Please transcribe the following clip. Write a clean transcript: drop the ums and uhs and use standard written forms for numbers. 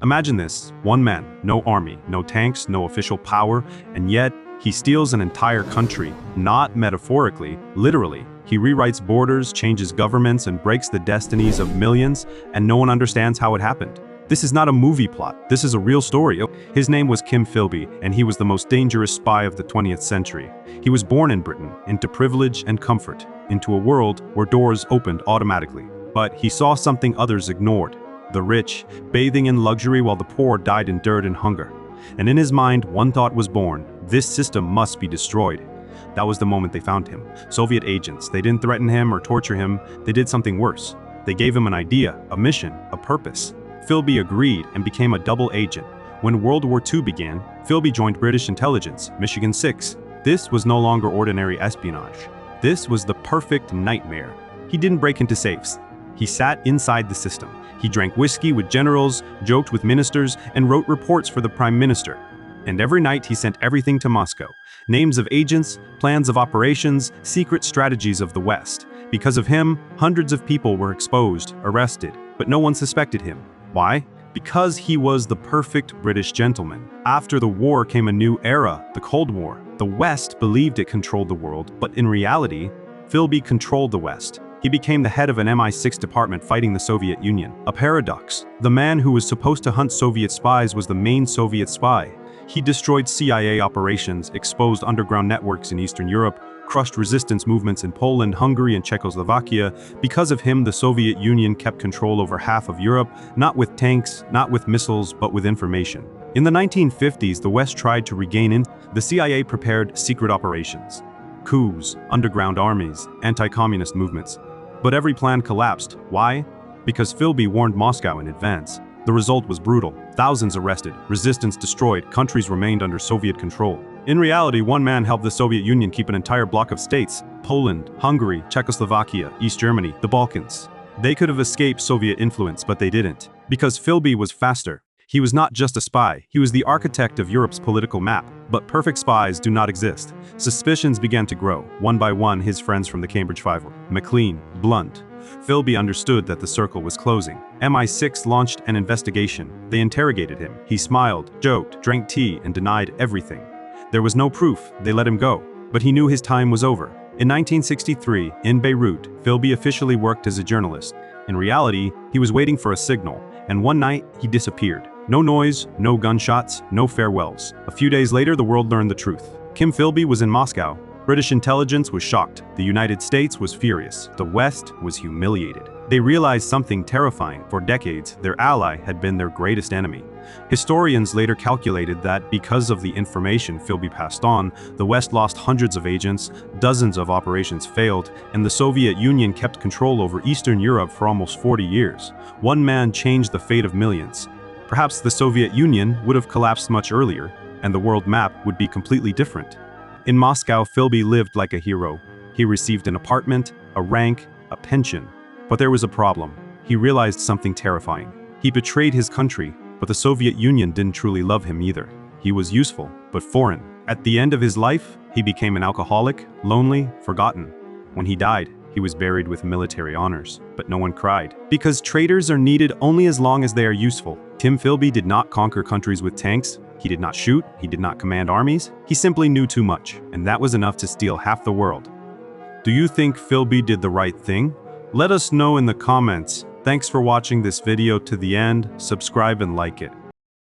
Imagine this, one man, no army, no tanks, no official power, and yet he steals an entire country, not metaphorically, literally. He rewrites borders, changes governments, and breaks the destinies of millions, and no one understands how it happened. This is not a movie plot, this is a real story. His name was Kim Philby, and he was the most dangerous spy of the 20th century. He was born in Britain, into privilege and comfort, into a world where doors opened automatically. But he saw something others ignored. The rich, bathing in luxury while the poor died in dirt and hunger. And in his mind, one thought was born: this system must be destroyed. That was the moment they found him. Soviet agents, they didn't threaten him or torture him, they did something worse. They gave him an idea, a mission, a purpose. Philby agreed and became a double agent. When World War II began, Philby joined British intelligence, Michigan 6. This was no longer ordinary espionage. This was the perfect nightmare. He didn't break into safes. He sat inside the system. He drank whiskey with generals, joked with ministers, and wrote reports for the prime minister. And every night he sent everything to Moscow. Names of agents, plans of operations, secret strategies of the West. Because of him, hundreds of people were exposed, arrested, but no one suspected him. Why? Because he was the perfect British gentleman. After the war came a new era, the Cold War. The West believed it controlled the world, but in reality, Philby controlled the West. He became the head of an MI6 department fighting the Soviet Union. A paradox. The man who was supposed to hunt Soviet spies was the main Soviet spy. He destroyed CIA operations, exposed underground networks in Eastern Europe, crushed resistance movements in Poland, Hungary, and Czechoslovakia. Because of him, the Soviet Union kept control over half of Europe, not with tanks, not with missiles, but with information. In the 1950s, the West tried to regain the CIA prepared secret operations, coups, underground armies, anti-communist movements. But every plan collapsed. Why? Because Philby warned Moscow in advance. The result was brutal. Thousands arrested, resistance destroyed, countries remained under Soviet control. In reality, one man helped the Soviet Union keep an entire bloc of states: Poland, Hungary, Czechoslovakia, East Germany, the Balkans. They could have escaped Soviet influence, but they didn't. Because Philby was faster. He was not just a spy, he was the architect of Europe's political map. But perfect spies do not exist. Suspicions began to grow. One by one, his friends from the Cambridge Five were McLean, Blunt. Philby understood that the circle was closing. MI6 launched an investigation. They interrogated him. He smiled, joked, drank tea, and denied everything. There was no proof. They let him go. But he knew his time was over. In 1963, in Beirut, Philby officially worked as a journalist. In reality, he was waiting for a signal, and one night, he disappeared. No noise, no gunshots, no farewells. A few days later, the world learned the truth. Kim Philby was in Moscow. British intelligence was shocked. The United States was furious. The West was humiliated. They realized something terrifying. For decades, their ally had been their greatest enemy. Historians later calculated that because of the information Philby passed on, the West lost hundreds of agents, dozens of operations failed, and the Soviet Union kept control over Eastern Europe for almost 40 years. One man changed the fate of millions. Perhaps the Soviet Union would have collapsed much earlier, and the world map would be completely different. In Moscow, Philby lived like a hero. He received an apartment, a rank, a pension. But there was a problem. He realized something terrifying. He betrayed his country, but the Soviet Union didn't truly love him either. He was useful, but foreign. At the end of his life, he became an alcoholic, lonely, forgotten. When he died, he was buried with military honors, but no one cried. Because traitors are needed only as long as they are useful. Kim Philby did not conquer countries with tanks. He did not shoot, he did not command armies. He simply knew too much, and that was enough to steal half the world. Do you think Philby did the right thing? Let us know in the comments. Thanks for watching this video to the end. Subscribe and like it.